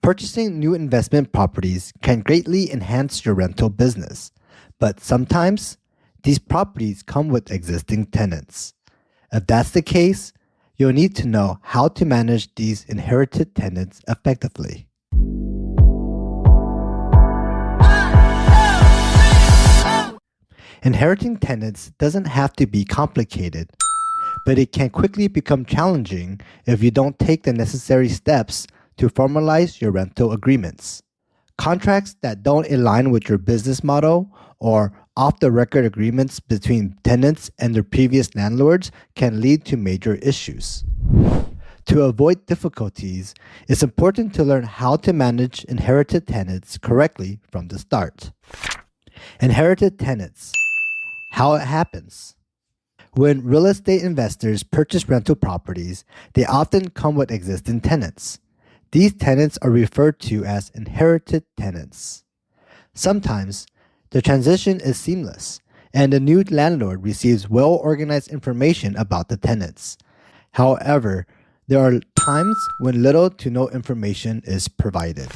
Purchasing new investment properties can greatly enhance your rental business, but sometimes these properties come with existing tenants. If that's the case, you'll need to know how to manage these inherited tenants effectively. Inheriting tenants doesn't have to be complicated, but it can quickly become challenging if you don't take the necessary steps to formalize your rental agreements. Contracts that don't align with your business model or off-the-record agreements between tenants and their previous landlords can lead to major issues. To avoid difficulties, it's important to learn how to manage inherited tenants correctly from the start. Inherited tenants. How it happens. When real estate investors purchase rental properties, they often come with existing tenants. These tenants are referred to as inherited tenants. Sometimes, the transition is seamless, and the new landlord receives well-organized information about the tenants. However, there are times when little to no information is provided.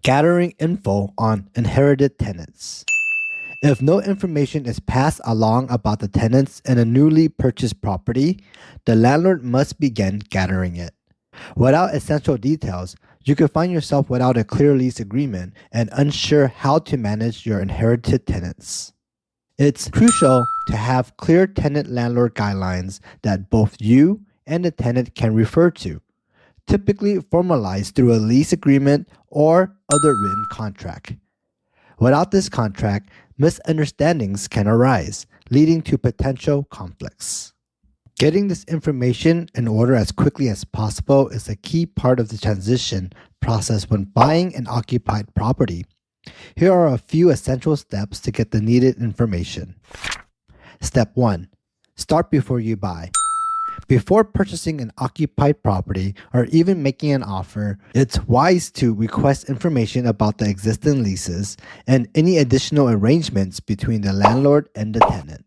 Gathering info on inherited tenants. If no information is passed along about the tenants in a newly purchased property, the landlord must begin gathering it. Without essential details, you could find yourself without a clear lease agreement and unsure how to manage your inherited tenants. It's crucial to have clear tenant-landlord guidelines that both you and the tenant can refer to, typically formalized through a lease agreement or other written contract. Without this contract, misunderstandings can arise, leading to potential conflicts. Getting this information in order as quickly as possible is a key part of the transition process when buying an occupied property. Here are a few essential steps to get the needed information. Step 1. Start before you buy. Before purchasing an occupied property or even making an offer, it's wise to request information about the existing leases and any additional arrangements between the landlord and the tenant.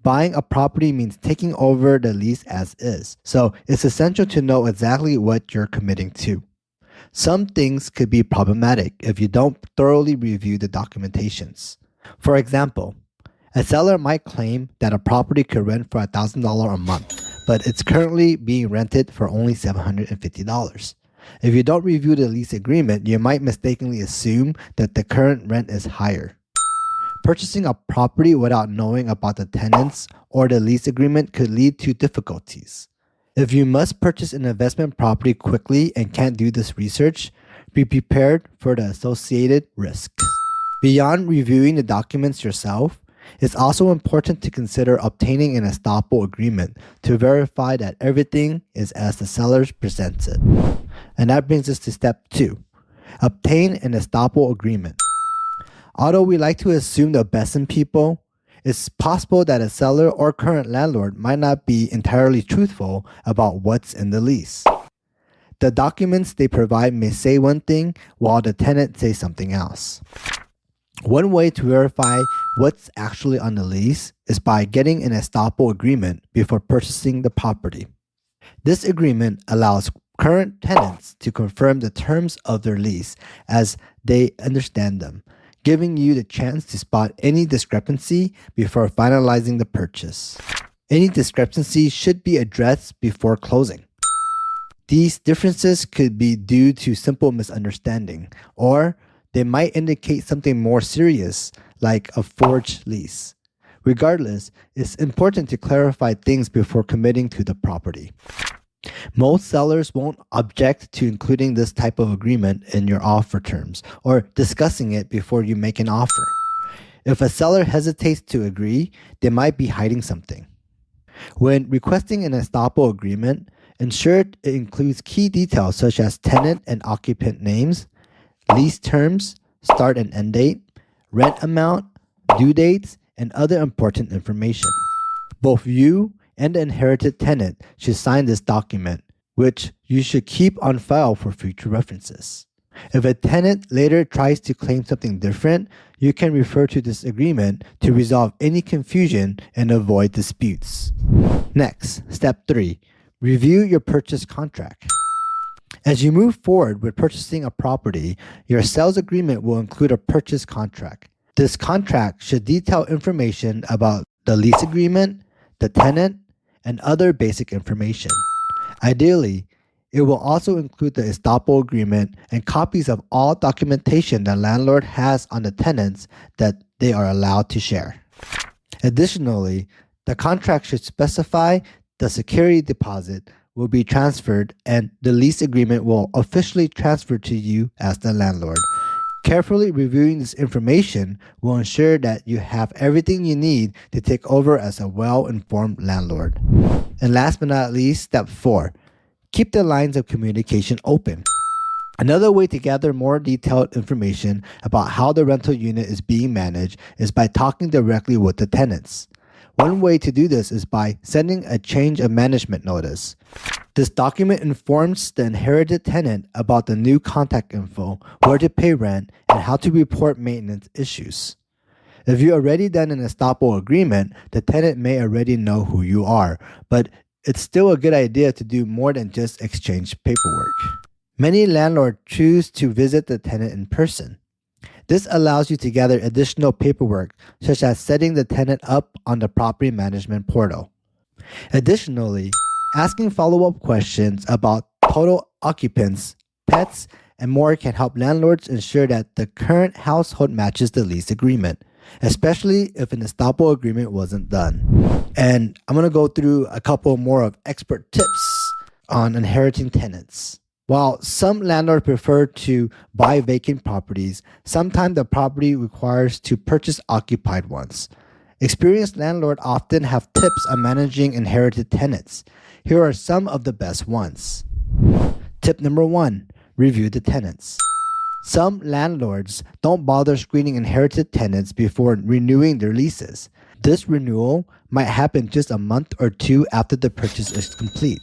Buying a property means taking over the lease as is, so it's essential to know exactly what you're committing to. Some things could be problematic if you don't thoroughly review the documentations. For example, a seller might claim that a property could rent for $1,000 a month, but it's currently being rented for only $750. If you don't review the lease agreement, you might mistakenly assume that the current rent is higher. Purchasing a property without knowing about the tenants or the lease agreement could lead to difficulties. If you must purchase an investment property quickly and can't do this research, be prepared for the associated risk. Beyond reviewing the documents yourself, it's also important to consider obtaining an estoppel agreement to verify that everything is as the seller presents it. And that brings us to step 2. Obtain an estoppel agreement. Although we like to assume the best in people, it's possible that a seller or current landlord might not be entirely truthful about what's in the lease. The documents they provide may say one thing while the tenant says something else. One way to verify what's actually on the lease is by getting an estoppel agreement before purchasing the property. This agreement allows current tenants to confirm the terms of their lease as they understand them, giving you the chance to spot any discrepancy before finalizing the purchase. Any discrepancy should be addressed before closing. These differences could be due to simple misunderstanding, or they might indicate something more serious, like a forged lease. Regardless, it's important to clarify things before committing to the property. Most sellers won't object to including this type of agreement in your offer terms or discussing it before you make an offer. If a seller hesitates to agree, they might be hiding something. When requesting an estoppel agreement, ensure it includes key details such as tenant and occupant names, lease terms, start and end date, rent amount, due dates, and other important information. Both you and the inherited tenant should sign this document, which you should keep on file for future references. If a tenant later tries to claim something different, you can refer to this agreement to resolve any confusion and avoid disputes. Next, step 3. Review your purchase contract. As you move forward with purchasing a property, your sales agreement will include a purchase contract. This contract should detail information about the lease agreement, the tenant, and other basic information. Ideally, it will also include the estoppel agreement and copies of all documentation the landlord has on the tenants that they are allowed to share. Additionally, the contract should specify the security deposit will be transferred and the lease agreement will officially transfer to you as the landlord. Carefully reviewing this information will ensure that you have everything you need to take over as a well-informed landlord. And last but not least, step 4, keep the lines of communication open. Another way to gather more detailed information about how the rental unit is being managed is by talking directly with the tenants. One way to do this is by sending a change of management notice. This document informs the inherited tenant about the new contact info, where to pay rent, and how to report maintenance issues. If you already done an estoppel agreement, the tenant may already know who you are, but it's still a good idea to do more than just exchange paperwork. Many landlords choose to visit the tenant in person. This allows you to gather additional paperwork, such as setting the tenant up on the property management portal. Additionally, asking follow-up questions about total occupants, pets, and more can help landlords ensure that the current household matches the lease agreement, especially if an estoppel agreement wasn't done. And I'm going to go through a couple more of expert tips on inheriting tenants. While some landlords prefer to buy vacant properties, sometimes the property requires to purchase occupied ones. Experienced landlords often have tips on managing inherited tenants. Here are some of the best ones. Tip number 1, review the tenants. Some landlords don't bother screening inherited tenants before renewing their leases. This renewal might happen just a month or 2 after the purchase is complete.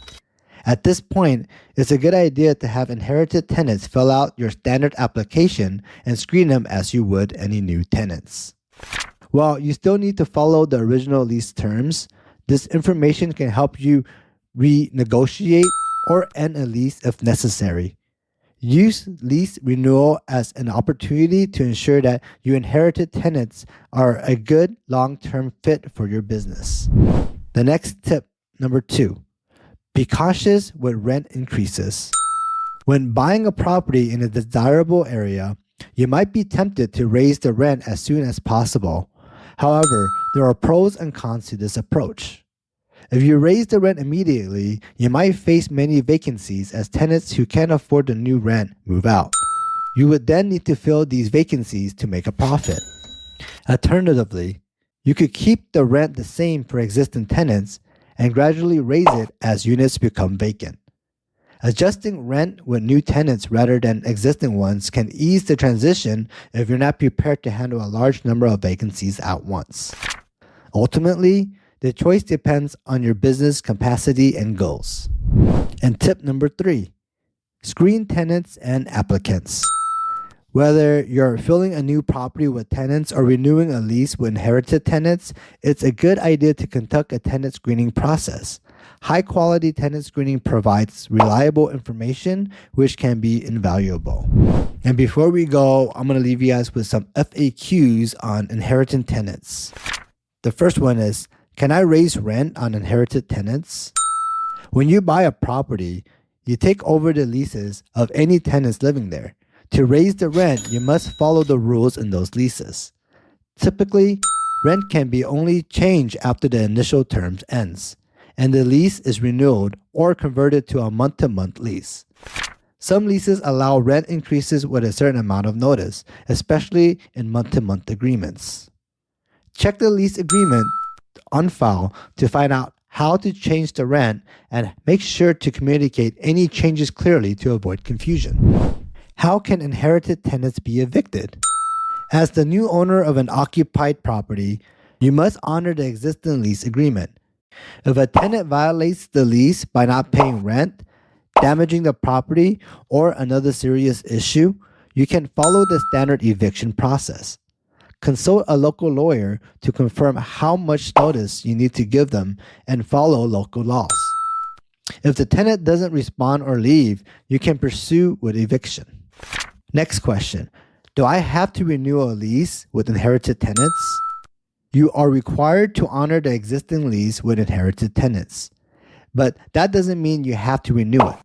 At this point, it's a good idea to have inherited tenants fill out your standard application and screen them as you would any new tenants. While you still need to follow the original lease terms, this information can help you renegotiate or end a lease if necessary. Use lease renewal as an opportunity to ensure that your inherited tenants are a good long-term fit for your business. The next tip, number 2. Be cautious with rent increases. When buying a property in a desirable area, you might be tempted to raise the rent as soon as possible. However, there are pros and cons to this approach. If you raise the rent immediately, you might face many vacancies as tenants who can't afford the new rent move out. You would then need to fill these vacancies to make a profit. Alternatively, you could keep the rent the same for existing tenants and gradually raise it as units become vacant. Adjusting rent with new tenants rather than existing ones can ease the transition if you're not prepared to handle a large number of vacancies at once. Ultimately, the choice depends on your business capacity and goals. And tip number 3, screen tenants and applicants. Whether you're filling a new property with tenants or renewing a lease with inherited tenants, it's a good idea to conduct a tenant screening process. High-quality tenant screening provides reliable information, which can be invaluable. And before we go, I'm going to leave you guys with some FAQs on inheriting tenants. The first one is, can I raise rent on inherited tenants? When you buy a property, you take over the leases of any tenants living there. To raise the rent, you must follow the rules in those leases. Typically, rent can be only changed after the initial term ends, and the lease is renewed or converted to a month-to-month lease. Some leases allow rent increases with a certain amount of notice, especially in month-to-month agreements. Check the lease agreement on file to find out how to change the rent and make sure to communicate any changes clearly to avoid confusion. How can inherited tenants be evicted? As the new owner of an occupied property, you must honor the existing lease agreement. If a tenant violates the lease by not paying rent, damaging the property, or another serious issue, you can follow the standard eviction process. Consult a local lawyer to confirm how much notice you need to give them and follow local laws. If the tenant doesn't respond or leave, you can pursue with eviction. Next question. Do I have to renew a lease with inherited tenants? You are required to honor the existing lease with inherited tenants, but that doesn't mean you have to renew it.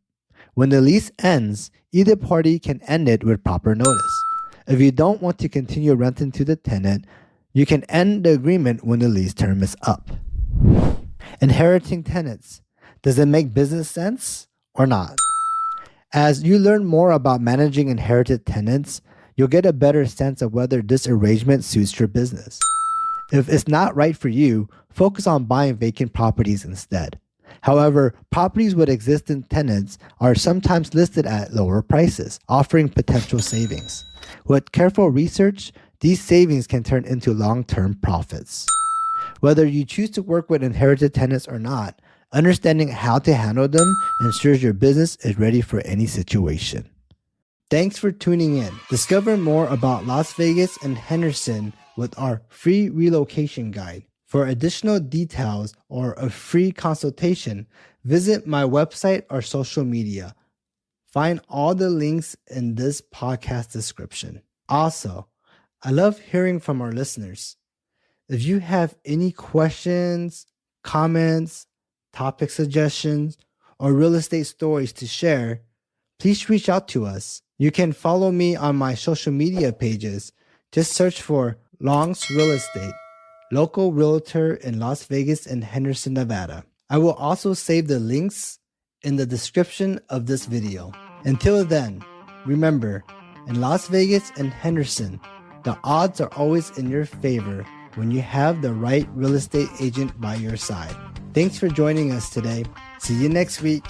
When the lease ends, either party can end it with proper notice. If you don't want to continue renting to the tenant, you can end the agreement when the lease term is up. Inheriting tenants. Does it make business sense or not? As you learn more about managing inherited tenants, you'll get a better sense of whether this arrangement suits your business. If it's not right for you, focus on buying vacant properties instead. However, properties with existing tenants are sometimes listed at lower prices, offering potential savings. With careful research, these savings can turn into long-term profits. Whether you choose to work with inherited tenants or not, understanding how to handle them ensures your business is ready for any situation. Thanks for tuning in. Discover more about Las Vegas and Henderson with our free relocation guide. For additional details or a free consultation, visit my website or social media. Find all the links in this podcast description. Also, I love hearing from our listeners. If you have any questions, comments, topic suggestions, or real estate stories to share, please reach out to us. You can follow me on my social media pages. Just search for Long's Real Estate, local realtor in Las Vegas and Henderson, Nevada. I will also save the links in the description of this video. Until then, remember, in Las Vegas and Henderson, the odds are always in your favor when you have the right real estate agent by your side. Thanks for joining us today. See you next week.